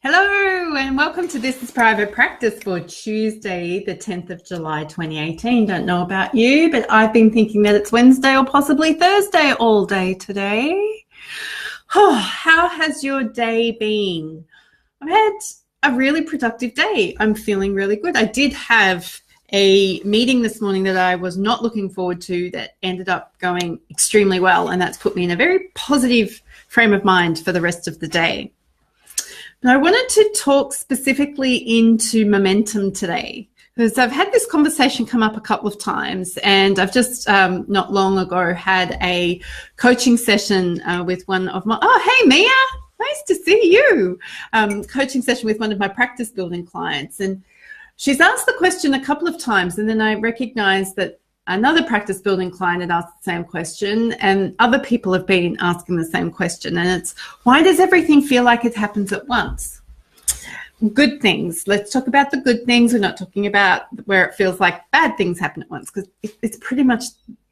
Hello and welcome to This is Private Practice for Tuesday, the 10th of July, 2018. Don't know about you, but I've been thinking that it's Wednesday or possibly Thursday all day today. Oh, how has your day been? I've had a really productive day. I'm feeling really good. I did have a meeting this morning that I was not looking forward to that ended up going extremely well, and that's put me in a very positive frame of mind for the rest of the day. Now, I wanted to talk specifically into momentum today because I've had this conversation come up a couple of times, and I've just not long ago had a coaching session with one of my, hey Mia, nice to see you, coaching session with one of my practice building clients. And she's asked the question a couple of times, and then I recognized that another practice building client had asked the same question, and other people have been asking the same question. And it's, why does everything feel like it happens at once? Good things. Let's talk about the good things. We're not talking about where it feels like bad things happen at once, because it's pretty much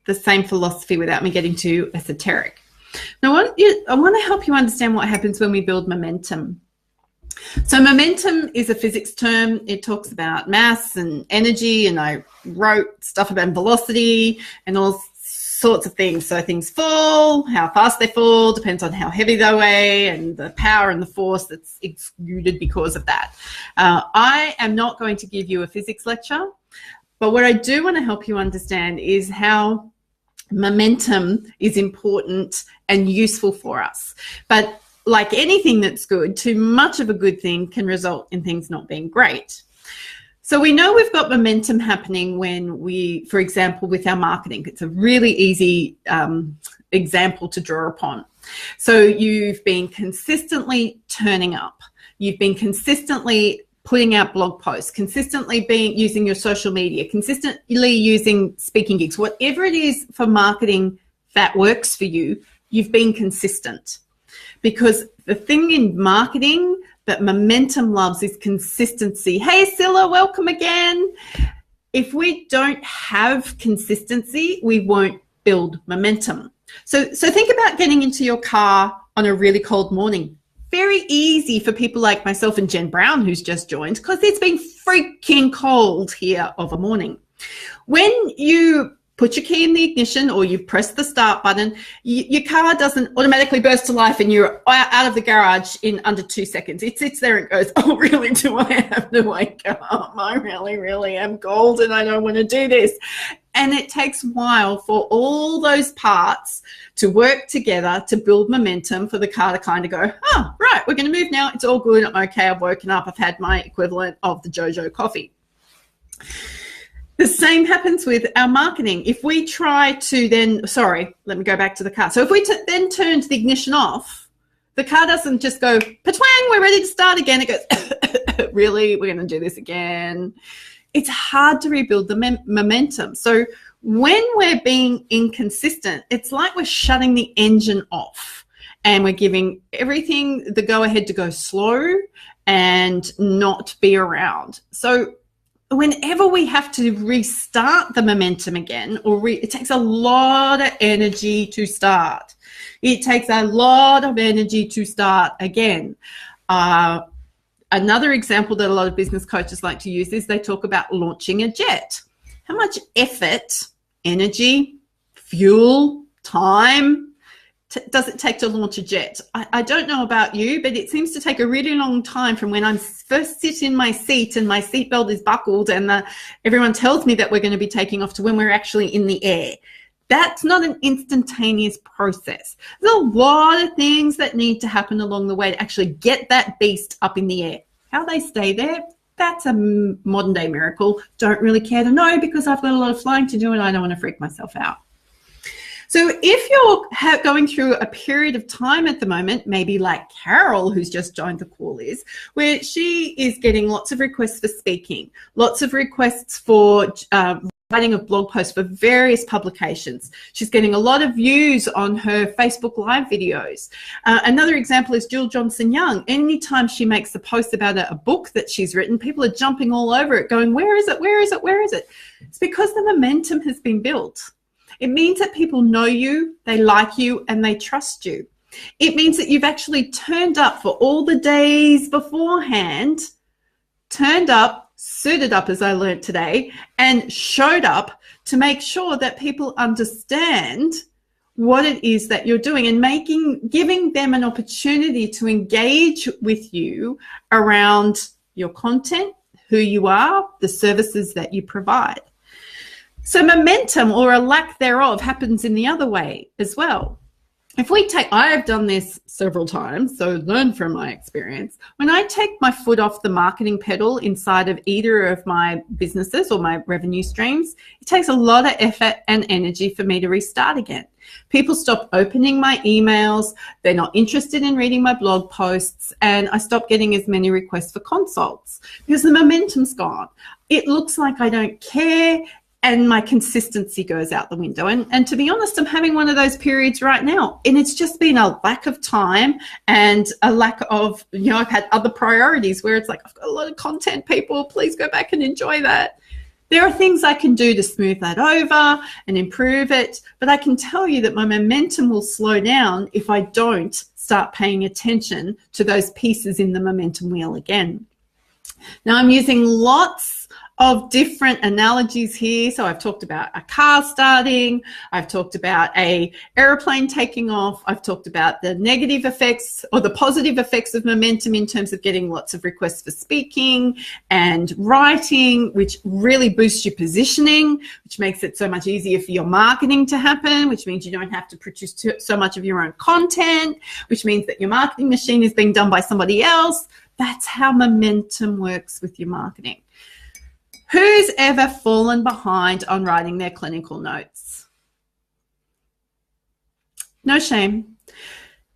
the same philosophy without me getting too esoteric. Now, I want to help you understand what happens when we build momentum. So momentum is a physics term. It talks about mass and energy, and I wrote stuff about velocity and all sorts of things. So things fall, how fast they fall, depends on how heavy they weigh, and the power and the force that's exuded because of that. I am not going to give you a physics lecture, but what I do want to help you understand is how momentum is important and useful for us. But like anything that's good, too much of a good thing can result in things not being great. So we know we've got momentum happening when we, for example, with our marketing. It's a really easy example to draw upon. So you've been consistently turning up. You've been consistently putting out blog posts, consistently using your social media, consistently using speaking gigs. Whatever it is for marketing that works for you, you've been consistent. Because the thing in marketing that momentum loves is consistency. Hey, Scylla, welcome again. If we don't have consistency, we won't build momentum. So think about getting into your car on a really cold morning. Very easy for people like myself and Jen Brown, who's just joined, because it's been freaking cold here of a morning. When you put your key in the ignition or you press the start button, your car doesn't automatically burst to life and you're out of the garage in under 2 seconds. It sits there and goes, oh, really, do I have to wake up? I really am cold and I don't want to do this. And it takes a while for all those parts to work together to build momentum for the car to kind of go, oh, right, we're going to move now. It's all good. I'm okay. I've woken up. I've had my equivalent of the Jojo coffee. The same happens with our marketing. If we try to then, let me go back to the car. So if we then turn the ignition off, the car doesn't just go, patwang, we're ready to start again. It goes, really, we're going to do this again. It's hard to rebuild the momentum. So when we're being inconsistent, it's like we're shutting the engine off and we're giving everything the go-ahead to go slow and not be around. So whenever we have to restart the momentum again, it takes a lot of energy to start. It takes a lot of energy to start again. Another example that a lot of business coaches like to use is they talk about launching a jet. How much effort, energy, fuel, time does it take to launch a jet? I don't know about you, but it seems to take a really long time from when I'm first sit in my seat and my seatbelt is buckled and everyone tells me that we're going to be taking off to when we're actually in the air. That's not an instantaneous process. There's a lot of things that need to happen along the way to actually get that beast up in the air. How they stay there, that's a modern day miracle. Don't really care to know because I've got a lot of flying to do and I don't want to freak myself out. So if you're going through a period of time at the moment, maybe like Carol, who's just joined the call, is where she is getting lots of requests for speaking, lots of requests for writing a blog post for various publications. She's getting a lot of views on her Facebook Live videos. Another example is Jill Johnson Young. Anytime she makes a post about a book that she's written, people are jumping all over it going, where is it? Where is it? Where is it? It's because the momentum has been built. It means that people know you, they like you, and they trust you. It means that you've actually turned up for all the days beforehand, turned up, suited up, as I learned today, and showed up to make sure that people understand what it is that you're doing, and giving them an opportunity to engage with you around your content, who you are, the services that you provide. So momentum, or a lack thereof, happens in the other way as well. I've done this several times, so learn from my experience. When I take my foot off the marketing pedal inside of either of my businesses or my revenue streams, it takes a lot of effort and energy for me to restart again. People stop opening my emails, they're not interested in reading my blog posts, and I stop getting as many requests for consults because the momentum's gone. It looks like I don't care, and my consistency goes out the window. And to be honest, I'm having one of those periods right now. And it's just been a lack of time and a lack of, I've had other priorities where it's like, I've got a lot of content, people, please go back and enjoy that. There are things I can do to smooth that over and improve it, but I can tell you that my momentum will slow down if I don't start paying attention to those pieces in the momentum wheel again. Now, I'm using lots of different analogies here. So I've talked about a car starting, I've talked about an airplane taking off, I've talked about the negative effects or the positive effects of momentum in terms of getting lots of requests for speaking and writing, which really boosts your positioning, which makes it so much easier for your marketing to happen, which means you don't have to produce so much of your own content, which means that your marketing machine is being done by somebody else. That's how momentum works with your marketing. Who's ever fallen behind on writing their clinical notes? No shame.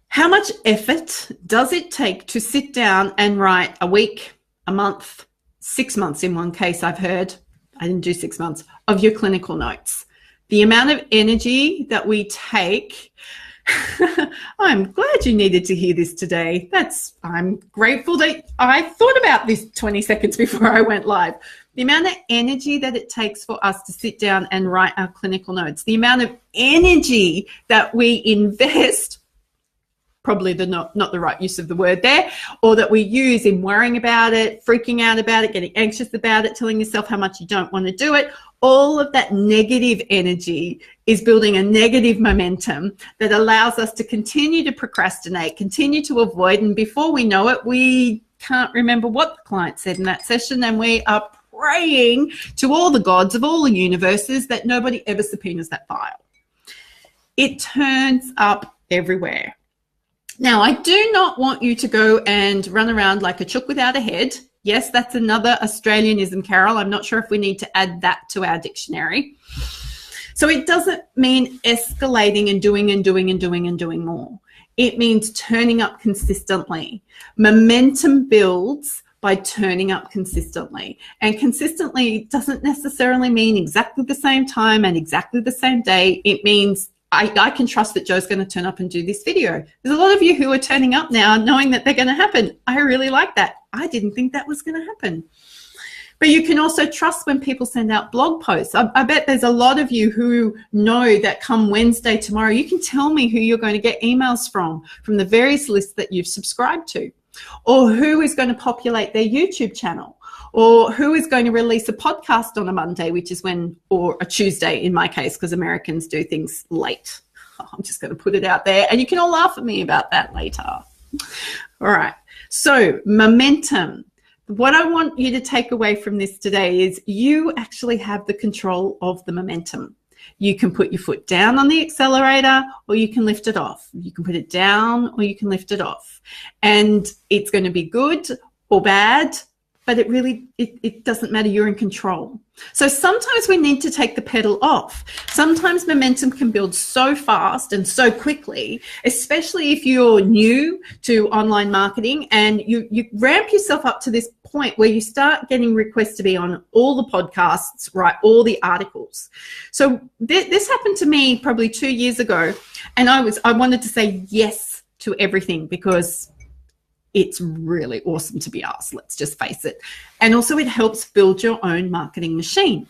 How much effort does it take to sit down and write a week, a month, 6 months in one case I've heard, I didn't do 6 months, of your clinical notes? The amount of energy that we take. I'm glad you needed to hear this today. I'm grateful that I thought about this 20 seconds before I went live. The amount of energy that it takes for us to sit down and write our clinical notes, the amount of energy that we invest, probably not the right use of the word there, or that we use in worrying about it, freaking out about it, getting anxious about it, telling yourself how much you don't want to do it. All of that negative energy is building a negative momentum that allows us to continue to procrastinate, continue to avoid, and before we know it, we can't remember what the client said in that session, and we are praying to all the gods of all the universes that nobody ever subpoenas that file. It turns up everywhere. Now, I do not want you to go and run around like a chook without a head. Yes, that's another Australianism, Carol. I'm not sure if we need to add that to our dictionary. So it doesn't mean escalating and doing more. It means turning up consistently. Momentum builds by turning up consistently. And consistently doesn't necessarily mean exactly the same time and exactly the same day. It means I can trust that Joe's going to turn up and do this video. There's a lot of you who are turning up now knowing that they're going to happen. I really like that. I didn't think that was going to happen. But you can also trust when people send out blog posts. I bet there's a lot of you who know that come Wednesday, tomorrow, you can tell me who you're going to get emails from the various lists that you've subscribed to, or who is going to populate their YouTube channel, or who is going to release a podcast on a Monday, or a Tuesday in my case, because Americans do things late. I'm just going to put it out there, and you can all laugh at me about that later. All right. So momentum. What I want you to take away from this today is you actually have the control of the momentum. You can put your foot down on the accelerator, or you can lift it off. You can put it down, or you can lift it off. And it's going to be good or bad, but it doesn't matter. You're in control. So sometimes we need to take the pedal off. Sometimes momentum can build so fast and so quickly, especially if you're new to online marketing and you ramp yourself up to this point where you start getting requests to be on all the podcasts, write all the articles. So this happened to me probably 2 years ago, and I wanted to say yes to everything because it's really awesome to be asked, let's just face it. And also it helps build your own marketing machine.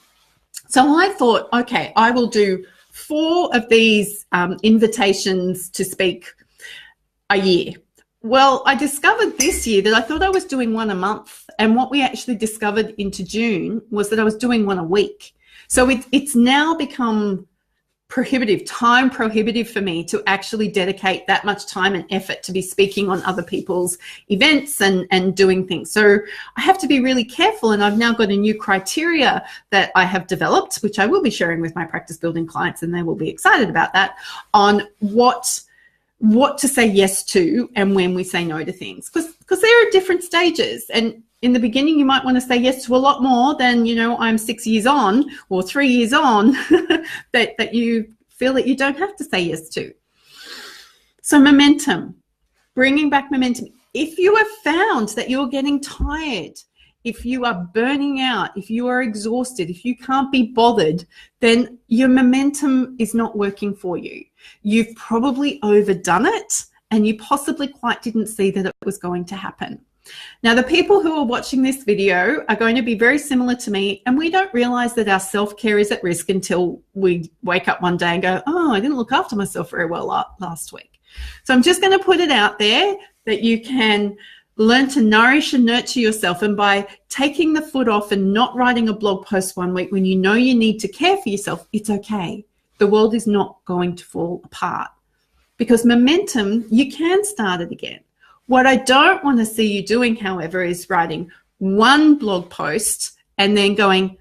So I thought, okay, I will do 4 of these invitations to speak a year. Well, I discovered this year that I thought I was doing one a month. And what we actually discovered into June was that I was doing one a week. So it's now become time prohibitive for me to actually dedicate that much time and effort to be speaking on other people's events and doing things. So I have to be really careful, and I've now got a new criteria that I have developed, which I will be sharing with my practice building clients, and they will be excited about that, on what to say yes to and when we say no to things, because there are different stages. And in the beginning, you might want to say yes to a lot more than, I'm 6 years on or 3 years on that you feel that you don't have to say yes to. So momentum, bringing back momentum. If you have found that you're getting tired, if you are burning out, if you are exhausted, if you can't be bothered, then your momentum is not working for you. You've probably overdone it, and you possibly quite didn't see that it was going to happen. Now, the people who are watching this video are going to be very similar to me, and we don't realize that our self-care is at risk until we wake up one day and go, oh, I didn't look after myself very well last week. So I'm just going to put it out there that you can learn to nourish and nurture yourself. And by taking the foot off and not writing a blog post one week when you know you need to care for yourself, it's okay. The world is not going to fall apart, because momentum, you can start it again. What I don't want to see you doing, however, is writing one blog post and then going,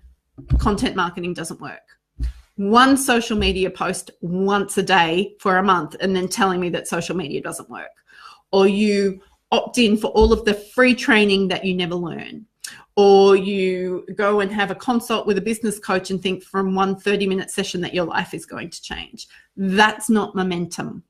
content marketing doesn't work. One social media post once a day for a month and then telling me that social media doesn't work. Or you opt in for all of the free training that you never learn. Or you go and have a consult with a business coach and think from one 30-minute session that your life is going to change. That's not momentum.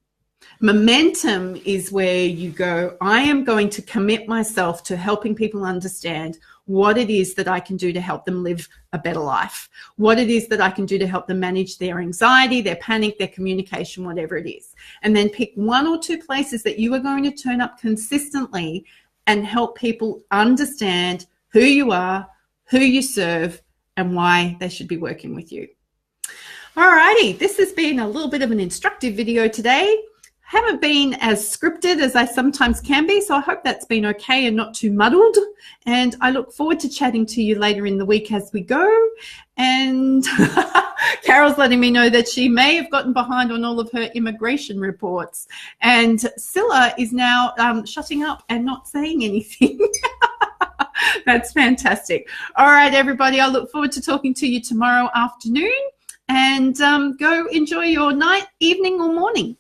Momentum is where you go, I am going to commit myself to helping people understand what it is that I can do to help them live a better life, what it is that I can do to help them manage their anxiety, their panic, their communication, whatever it is. And then pick one or two places that you are going to turn up consistently and help people understand who you are, who you serve, and why they should be working with you. Alrighty, this has been a little bit of an instructive video today. Haven't been as scripted as I sometimes can be, so I hope that's been okay and not too muddled. And I look forward to chatting to you later in the week as we go. And Carol's letting me know that she may have gotten behind on all of her immigration reports. And Scylla is now shutting up and not saying anything. That's fantastic. All right, everybody, I look forward to talking to you tomorrow afternoon. And go enjoy your night, evening, or morning.